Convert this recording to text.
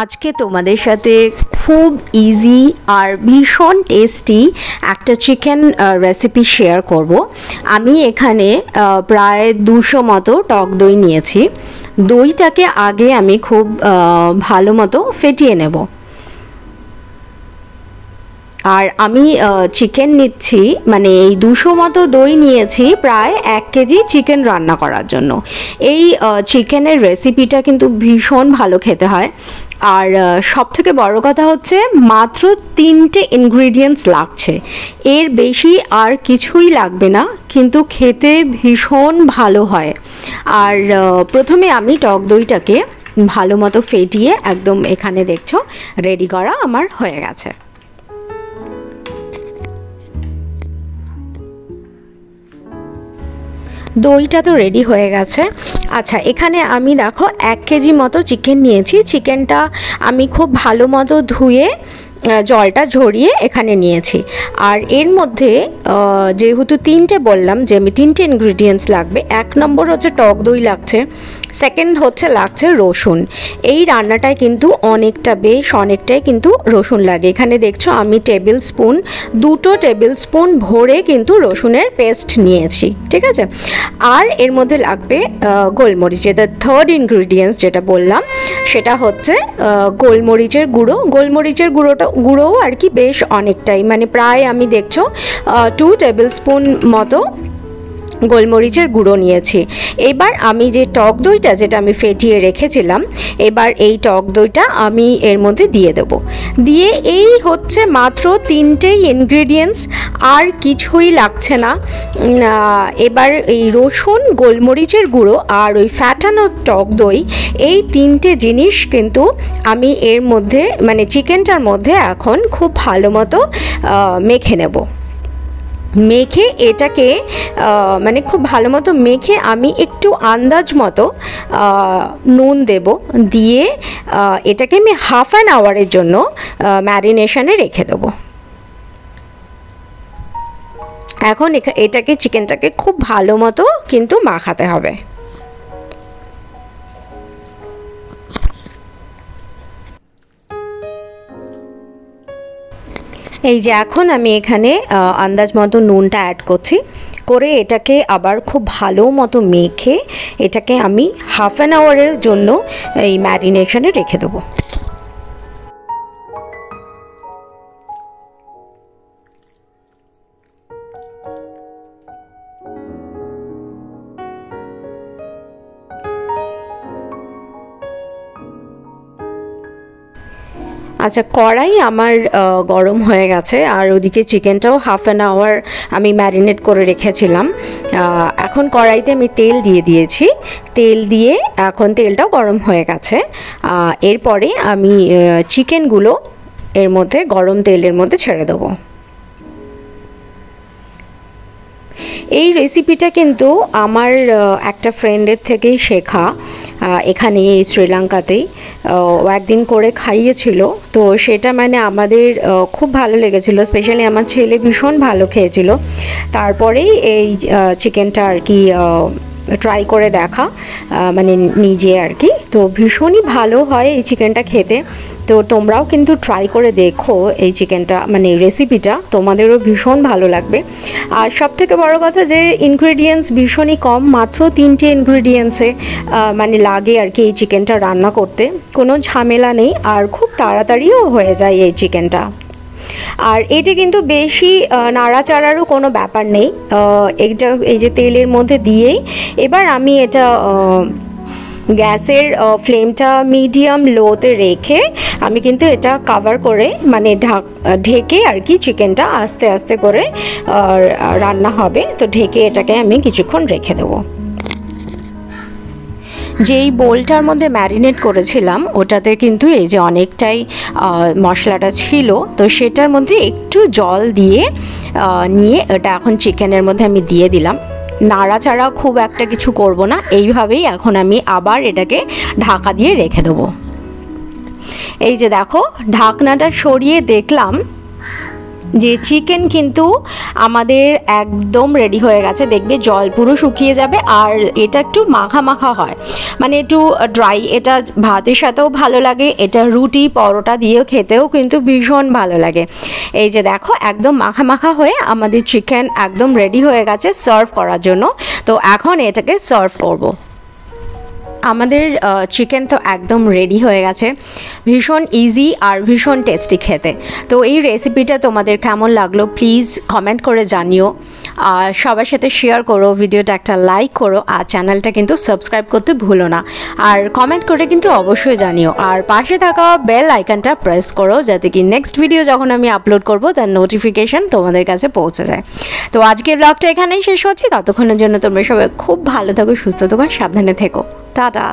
আজকে তোমাদের সাথে খুব ইজি আর ভীষণ টেস্টি একটা চিকেন রেসিপি শেয়ার করব। আমি এখানে প্রায় 200 মতো টক দই নিয়েছি। দইটাকে আগে আমি খুব ভালো মতো ফেটিয়ে নেব। আর আমি চিকেন নিচ্ছি, মানে এই 200 মতো দই নিয়েছি প্রায় 1 কেজি চিকেন রান্না করার জন্য। এই চিকেনের রেসিপিটা কিন্তু ভীষণ ভালো খেতে হয়। আর সবথেকে বড় কথা হচ্ছে মাত্র 3টে ইনগ্রিডিয়েন্টস লাগছে, এর বেশি আর কিছুই লাগবে না, কিন্তু খেতে ভীষণ ভালো হয়। আর প্রথমে আমি টক দইটাকে ভালো মতো ফেটিয়ে একদম এখানে দেখছো রেডি করা আমার হয়ে গেছে। দইটা তো রেডি হয়ে গেছে। আচ্ছা, এখানে আমি দেখো 1 কেজি মতো চিকেন নিয়েছি। চিকেনটা আমি খুব ভালো মতো ধুয়ে জলটা ঝরিয়ে এখানে নিয়েছি। আর এর মধ্যে যেহেতু 3টে বললাম যে আমি 3টে ইনগ্রিডিয়েন্টস লাগবে। 1 নম্বর হচ্ছে টক দই লাগছে, সেকেন্ড হচ্ছে লাগছে রসুন। এই রান্নাটায় কিন্তু অনেকটাই কিন্তু রসুন লাগে। এখানে দেখছো আমি দুটো টেবিল স্পুন ভরে কিন্তু রসুনের পেস্ট নিয়েছি, ঠিক আছে। আর এর মধ্যে লাগবে গোলমরিচ, যেটা থার্ড ইনগ্রিডিয়েন্টস যেটা বললাম সেটা হচ্ছে গোলমরিচের গুঁড়ো। গোলমরিচের গুঁড়োও আর কি বেশ অনেকটাই, মানে প্রায় আমি দেখছো 2 টেবিল স্পুন মতো গোলমরিচের গুঁড়ো নিয়েছি। এবার আমি যে টক দইটা যেটা আমি ফেটিয়ে রেখেছিলাম, এবার এই টক দইটা আমি এর মধ্যে দিয়ে দেব। দিয়ে এই হচ্ছে মাত্র 3টেই ইনগ্রিডিয়েন্টস, আর কিছুই লাগছে না। এবার এই রসুন, গোলমরিচের গুঁড়ো আর ওই ফ্যাটানো টক দই, এই 3টে জিনিস কিন্তু আমি এর মধ্যে মানে চিকেনটার মধ্যে এখন খুব ভালো মতো মেখে নেব। মেখে এটাকে মানে খুব ভালো মতো মেখে আমি একটু আন্দাজ মতো নুন দেব, দিয়ে এটাকে আমি হাফ অ্যান আওয়ারের জন্য ম্যারিনেশনে রেখে দেবো। এখন এটাকে চিকেনটাকে খুব ভালো মতো কিন্তু মাখাতে হবে। এই যে এখন আমি এখানে আন্দাজ মতো নুনটা অ্যাড করছি, করে এটাকে আবার খুব ভালো মতো মেখে এটাকে আমি হাফ অ্যান আওয়ারের জন্য এই ম্যারিনেশনে রেখে দেবো। আচ্ছা, কড়াই আমার গরম হয়ে গেছে, আর ওদিকে চিকেনটাও হাফ অ্যান আওয়ার আমি ম্যারিনেট করে রেখেছিলাম। এখন কড়াইতে আমি তেল দিয়ে দিয়েছি। তেল দিয়ে এখন তেলটাও গরম হয়ে গেছে। এরপরে আমি চিকেনগুলো এর মধ্যে গরম তেলের মধ্যে ছেড়ে দেবো। এই রেসিপিটা কিন্তু আমার একটা ফ্রেন্ডের থেকেই শেখা, এখানে শ্রীলঙ্কাতেই ও একদিন করে খাইয়েছিল। তো সেটা মানে আমাদের খুব ভালো লেগেছিল, স্পেশালি আমার ছেলে ভীষণ ভালো খেয়েছিল। তারপরেই এই চিকেনটা আর কি ট্রাই করে দেখা, মানে নিজে আর কি। তো ভীষণই ভালো হয় এই চিকেনটা খেতে। তো তোমরাও কিন্তু ট্রাই করে দেখো এই চিকেনটা, মানে রেসিপিটা তোমাদেরও ভীষণ ভালো লাগবে। আর সবথেকে বড় কথা যে ইনগ্রিডিয়েন্টস ভীষণই কম, মাত্র 3টে ইনগ্রিডিয়েন্টসে মানে লাগে আর কি এই চিকেনটা রান্না করতে। কোনো ঝামেলা নেই, আর খুব তাড়াতাড়িও হয়ে যায় এই চিকেনটা। আর এটা কিন্তু বেশি নাড়াচাড়ারও কোনো ব্যাপার নেই। এই যে তেলের মধ্যে দিয়েই এবার আমি এটা গ্যাসের ফ্লেমটা মিডিয়াম লোতে রেখে আমি কিন্তু এটা কভার করে, মানে ঢেকে আর কি চিকেনটা আস্তে আস্তে করে রান্না হবে। তো ঢেকে এটাকে আমি কিছুক্ষণ রেখে দেবো। যেই বোলটার মধ্যে ম্যারিনেট করেছিলাম ওটাতে কিন্তু এই যে অনেকটাই মশলাটা ছিল, তো সেটার মধ্যে একটু জল দিয়ে নিয়ে এটা এখন চিকেনের মধ্যে আমি দিয়ে দিলাম। নাড়াচাড়া খুব একটা কিছু করব না, এইভাবেই এখন আমি আবার এটাকে ঢাকা দিয়ে রেখে দেবো। এই যে দেখো ঢাকনাটা সরিয়ে দেখলাম যে চিকেন কিন্তু আমাদের একদম রেডি হয়ে গেছে, দেখবে জল পুরো শুকিয়ে যাবে আর এটা একটু মাখা মাখা হয়, মানে একটু ড্রাই। এটা ভাতের সাথেও ভালো লাগে, এটা রুটি পরোটা দিয়েও খেতেও কিন্তু ভীষণ ভালো লাগে। এই যে দেখো একদম মাখা মাখা হয়ে আমাদের চিকেন একদম রেডি হয়ে গেছে সার্ভ করার জন্য। তো এখন এটাকে সার্ভ করব। আমাদের চিকেন তো একদম রেডি হয়ে গেছে, ভীষণ ইজি আর ভীষণ টেস্টি খেতে। তো এই রেসিপিটা তোমাদের কেমন লাগলো প্লিজ কমেন্ট করে জানিও, আর সবার সাথে শেয়ার করো, ভিডিওটা একটা লাইক করো, আর চ্যানেলটা কিন্তু সাবস্ক্রাইব করতে ভুলো না, আর কমেন্ট করে কিন্তু অবশ্যই জানিও, আর পাশে থাকা বেল আইকনটা প্রেস করো যাতে কি নেক্সট ভিডিও যখন আমি আপলোড করব তার নোটিফিকেশান তোমাদের কাছে পৌঁছে যায়। তো আজকের ব্লগটা এখানেই শেষ হচ্ছে, ততক্ষণের জন্য তোমরা সবাই খুব ভালো থাকো, সুস্থ থাকো, সাবধানে থেকো, টাটা।